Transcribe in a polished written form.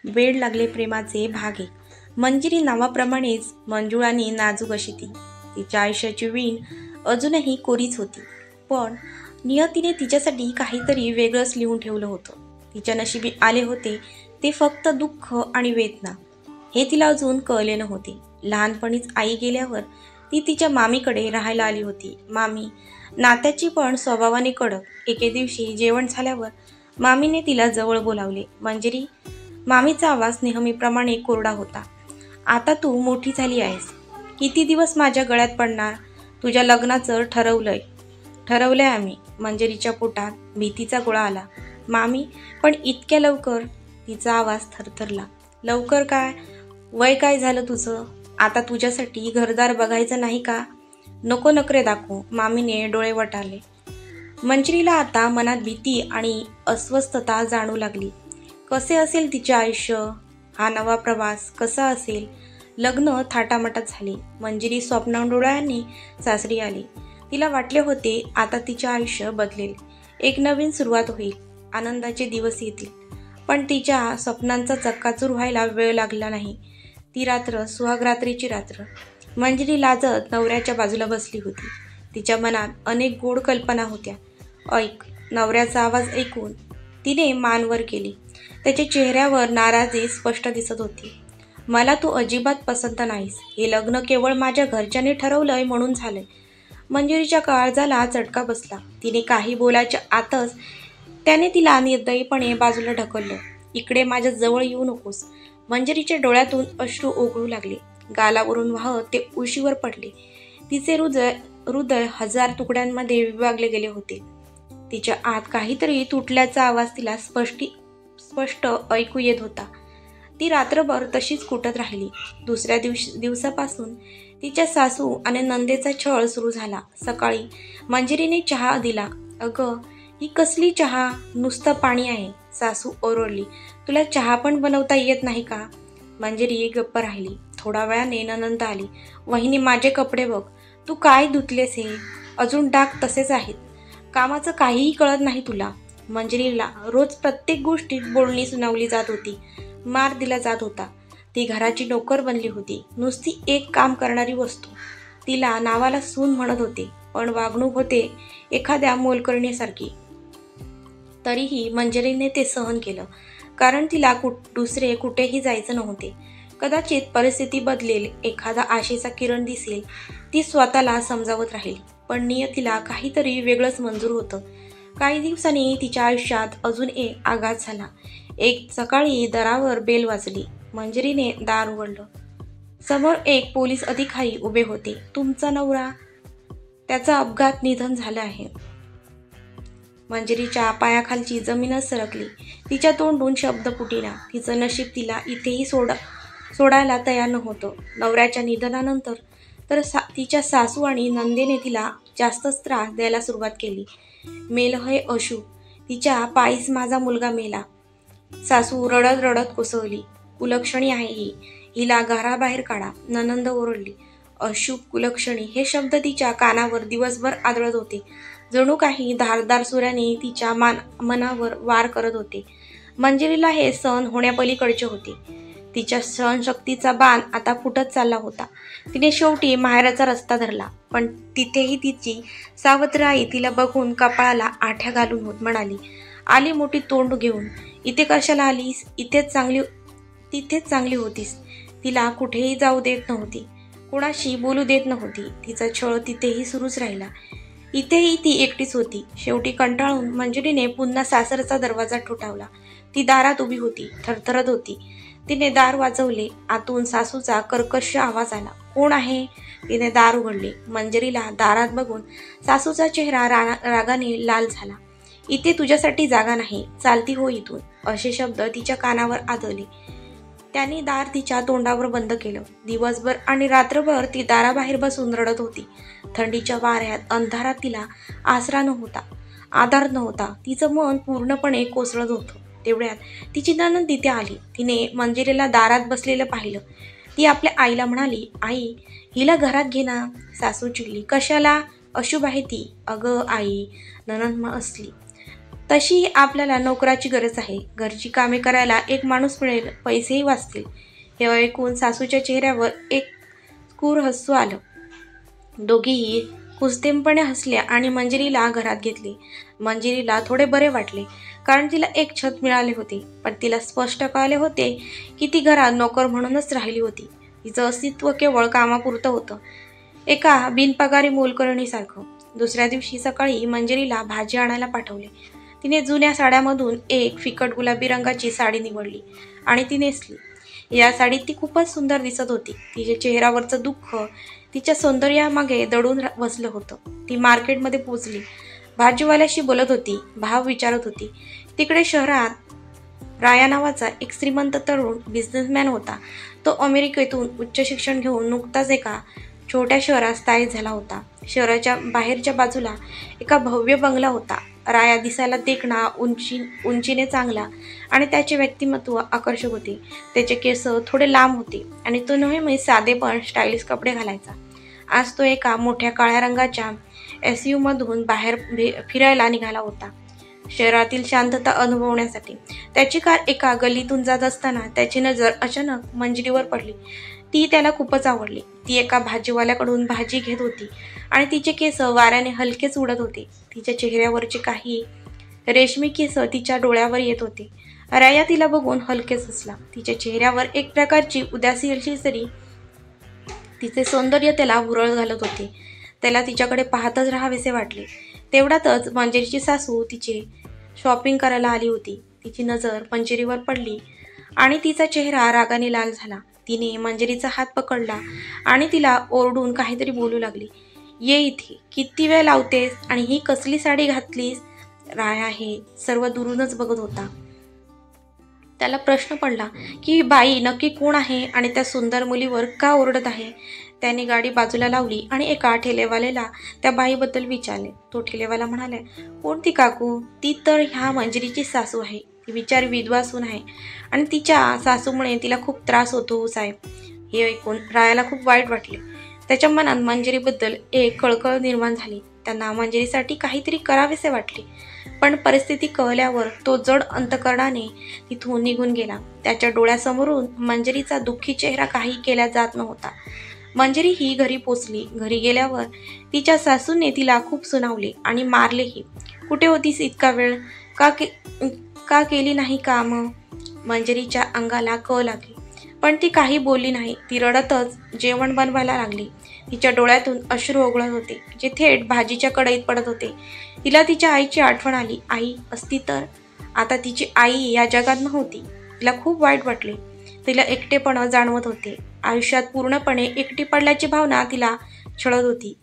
वेड लागले प्रेमाचे भागे. मंजिरी नावाप्रमाणेच मंजुळ आणि नाजूक अशी ती. तिच्या आयुष्याची वीण अजूनही कोरीच होती. पण नियतीने तिच्यासाठी काहीतरी वेगळंच लिहून ठेवलं होतं. तिच्या नशिबी आले होते ते फक्त दुःख आणि वेदना. हे तिला अजून कळले नव्हते. लहानपणीच आई गेल्यावर ती तिच्या मामीकडे राहायला आली होती. मामी नात्याची पण स्वभावाने कडक. एके दिवशी जेवण झाल्यावर मामीने तिला जवळ बोलावले. मंजिरी. मामीचा आवाज नेहमीप्रमाणे कोरडा होता. आता तू मोठी झाली आहेस. किती दिवस माझ्या गळ्यात पडणार? तुझ्या लग्नाचं ठरवलंय आम्ही. मंजिरीच्या पोटात भीतीचा गोळा आला. मामी, पण इतक्या लवकर? तिचा आवाज थरथरला. लवकर काय? वय काय झालं तुझं? आता तुझ्यासाठी घरदार बघायचं नाही का? नको नखरे दाखवू. मामीने डोळे वटारले. मंजिरीला आता मनात भीती आणि अस्वस्थता जाणू लागली. कसे असेल तिचे आयुष्य? हा नवा प्रवास कसा असेल? लग्न थाटामाटात झाले. मंजिरी स्वप्नांडोळ्यांनी सासरी आली. तिला वाटले होते आता तिचे आयुष्य बदलेल. एक नवीन सुरुवात होईल. आनंदाचे दिवस येतील. पण तिच्या स्वप्नांचा चक्काचूर व्हायला वेळ लागला नाही. ती रात्र सुहागरात्रीची रात्र. मंजिरी लाजत नवऱ्याच्या बाजूला बसली होती. तिच्या मनात अनेक गोड कल्पना होत्या. ऐक. नवऱ्याचा आवाज ऐकून तिने मान वर केली. त्याच्या चेहऱ्यावर नाराजी स्पष्ट दिसत होती. मला तू अजिबात पसंत नाहीस. हे लग्न केवळ माझ्या घरच्यांनी ठरवलंय म्हणून झालंय. मंजिरीच्या काळजाला चटका बसला. तिने काही बोलायच्या आतच त्याने तिला निर्दयीपणे बाजूला ढकललं. इकडे माझ्या जवळ येऊ नकोस. मंजिरीच्या डोळ्यातून अश्रू ओघळू लागले. गालावरून वाहत ते उशीवर पडले. तिचे हृदय हजार तुकड्यांमध्ये विभागले गेले होते. तिच्या आत काहीतरी तुटल्याचा आवाज तिला स्पष्ट ऐकू येत होता. ती रात्रभर तशीच कुटत राहिली. दुसऱ्या दिवसापासून तिच्या सासू आणि नंदेचा छळ सुरू झाला. सकाळी मंजिरीने चहा दिला. अगं, ही कसली चहा? नुसतं पाणी आहे. सासू ओरडली. तुला चहा पण बनवता येत नाही का? मंजिरी गप्प राहिली. थोड्या वेळाने ननंद आली. वहिनी, माझे कपडे बघ. तू काय धुतलेस हे? अजून डाग तसेच आहेत. कामाचं काहीही कळत नाही तुला. मंजिरीला रोज प्रत्येक गोष्टीत बोलणी सुनावली जात होती. मार दिला जात होता. ती घराची नोकर बनली होती. नुसती एक काम करणारी वस्तू. तिला नावाला सून म्हणत होते, पण वागणूक होते एखाद्या मोलकरणीसारखी. तरीही मंजिरीने ते सहन केलं. कारण तिला दुसरे कुठेही जायचं नव्हते. कदाचित परिस्थिती बदलेल, एखादा आशेचा किरण दिसेल, ती स्वतःला समजावत राहील. पण नियतीला काहीतरी वेगळंच मंजूर होतं. काही दिवसांनी तिच्या आयुष्यात अजून एक आघात झाला. एक सकाळी दारावर बेल वाजली. मंजिरीने दार उघडलं. समोर एक पोलीस अधिकारी उभे होते. तुमचा नवरा? त्याचा अपघात निधन झालं आहे. मंजिरीच्या पायाखालची जमीनच सरकली. तिच्या तोंडून शब्द फुटेना. तिचं नशीब तिला इथेही सोडायला तयार नव्हतं. नवऱ्याच्या निधनानंतर तर तिच्या सासू आणि नंदेने तिला जास्तच त्रास द्यायला सुरुवात केली. मेलं हे अशुभ. तिच्या पायीच माझा मुलगा मेला. सासू रडत रडत कोसळली. कुलक्षणी आहे ही. हिला घराबाहेर काढा. ननंद ओरडली. अशुभ, कुलक्षणी हे शब्द तिच्या कानावर दिवसभर आदळत होते. जणू काही धारदार सुऱ्याने तिच्या मनावर वार करत होते. मंजिरीला हे सहन होण्यापलीकडचे होते. तिच्या सहनशक्तीचा बाण आता फुटत चालला होता. तिने शेवटी माहेराचा रस्ता धरला. पण तिथेही तिची सावत्र आई तिला बघून कपाळाला आठ्या घालून म्हणाली. आली मोठी तोंड घेऊन. इथे कशाला आलीस? तिथेच चांगली होतीस. तिला कुठेही जाऊ देत नव्हती. कुणाशी बोलू देत नव्हती. तिचा छळ तिथेही सुरूच राहिला. इथेही ती एकटीच होती. शेवटी कंटाळून मंजिरीने पुन्हा सासरचा दरवाजा ठोठावला. ती दारात उभी होती. थरथरत होती. तिने दार वाजवले. आतून सासूचा कर्कश आवाज आला. कोण आहे? तिने दार उघडले. मंजिरीला दारात बघून सासूचा चेहरा रागाने लाल झाला. इथे तुझ्यासाठी जागा नाही. चालती हो इथून. असे शब्द तिच्या कानावर आदळले. त्याने दार तिच्या तोंडावर बंद केलं. दिवसभर आणि रात्रभर ती दाराबाहेर बसून रडत होती. थंडीच्या वाऱ्यात, अंधारात तिला आसरा नव्हता, आधार नव्हता. तिचं मन पूर्णपणे कोसळत होतं. तेवढ्यात तिची नणंद तिथे आली. तिने मंजिरीला दारात बसलेलं पाहिलं. ती आपल्या आईला म्हणाली. आई, हिला घरात घे ना. सासू चिडली. कशाला? अशुभ आहे ती. अगं आई, नणंद असली तशी आपल्याला नोकराची गरज आहे. घरची कामे करायला एक माणूस मिळेल, पैसेही वाचतील. हे ऐकून सासूच्या चेहऱ्यावर एक क्रूर हसू आलं. दोघीही कुस्तेमपणे हसल्या आणि मंजिरीला घरात घेतली. मंजिरीला थोडे बरे वाटले, कारण तिला एक छत मिळाले होते. पण तिला स्पष्ट कळले होते की ती घरात नोकर म्हणूनच राहिली होती. तिचं अस्तित्व केवळ कामापुरतं होतं, एका बिनपगारी मोलकरणीसारखं. दुसऱ्या दिवशी सकाळी मंजिरीला भाजी आणायला पाठवले. तिने जुन्या साड्यामधून एक फिकट गुलाबी रंगाची साडी निवडली आणि ती नेसली. या साडीत ती खूपच सुंदर दिसत होती. तिच्या चेहऱ्यावरचं दुःख तिच्या सौंदर्यामागे दडून बसलं होतं. ती मार्केटमध्ये पोचली. भाजीवाल्याशी बोलत होती, भाव विचारत होती. तिकडे शहरात राया नावाचा एक श्रीमंत तरुण बिझनेसमॅन होता. तो अमेरिकेतून उच्च शिक्षण घेऊन नुकताच एका छोट्या शहरात स्थायिक झाला होता. शहराच्या बाहेरच्या बाजूला एका भव्य बंगला होता. राया दिसायला देखणा, उंचीने चांगला आणि त्याचे व्यक्तिमत्व आकर्षक होते. त्याचे केस थोडे लांब होते आणि तो नेहमी साधे पण स्टायलिश कपडे घालायचा. आज तो एका मोठ्या काळ्या रंगाच्या SUV मधून बाहेर फिरायला निघाला होता, शहरातील शांतता अनुभवण्यासाठी. त्याची कार एका गल्लीतून जात असताना त्याची नजर अचानक मंजिरीवर पडली. ती त्याला खूपच आवडली. ती एका भाजीवाल्याकडून भाजी घेत होती आणि तिचे केस वाऱ्याने हलकेच उडत होते. तिच्या चेहऱ्यावरचे काही रेशमी केस तिच्या डोळ्यावर येत होते. राया तिला बघून हलकेच हसला. तिच्या चेहऱ्यावर एक प्रकारची उदासी असली तरी तिचे सौंदर्य त्याला भुरळ घालत होते. त्याला तिच्याकडे पाहतच राहावेसे वाटले. तेवढ्यातच मंजिरीची सासू तिचे शॉपिंग करायला आली होती. तिची नजर मंजिरीवर पडली आणि तिचा चेहरा रागाने लाल झाला. तिने मंजिरीचा हात पकडला आणि तिला ओरडून काहीतरी बोलू लागली. ये इथे, किती वेळ लावतेस आणि ही कसली साडी घातलीस? राया हे सर्व दुरूनच बघत होता. त्याला प्रश्न पडला की ही बाई नक्की कोण आहे आणि त्या सुंदर मुलीवर का ओरडत आहे. त्याने गाडी बाजूला लावली आणि एका ठेलेवाल्याला त्या बाईबद्दल विचारले. तो ठेलेवाला म्हणाला, कोणती काकू? ती तर ह्या मंजिरीची सासू आहे. ती बिचारी विधवा सून आहे आणि तिच्या सासूमुळे तिला खूप त्रास होतो हो साहेब. हे ऐकून रायाला खूप वाईट वाटले. त्याच्या मनात मंजिरीबद्दल एक कळकळ निर्माण झाली. त्यांना मंजिरीसाठी काहीतरी करावेसे वाटले. पण परिस्थिती कळल्यावर तो जड अंतकरणाने तिथून निघून गेला. त्याच्या डोळ्यासमोरून मंजिरीचा दुःखी चेहरा काही केला जात नव्हता. मंजिरी ही घरी पोचली. घरी गेल्यावर तिच्या सासूने तिला खूप सुनावले आणि मारलेही. कुठे होतीस इतका वेळ? का केली नाही काम? मंजिरीच्या अंगाला कळ लागली, पण ती काही बोलली नाही. ती रडतच जेवण बनवायला लागली. तिच्या डोळ्यातून अश्रू ओघळत होते, जे थेट भाजीच्या कढईत पडत होते. तिला तिच्या आईची आठवण आली. आई असती तर. आता तिची आई या जगात नव्हती. तिला खूप वाईट वाटले. तिला एकटेपणा जाणवत होते. आयुष्यात पूर्णपणे एकटी पडल्याची भावना तिला छळत होती.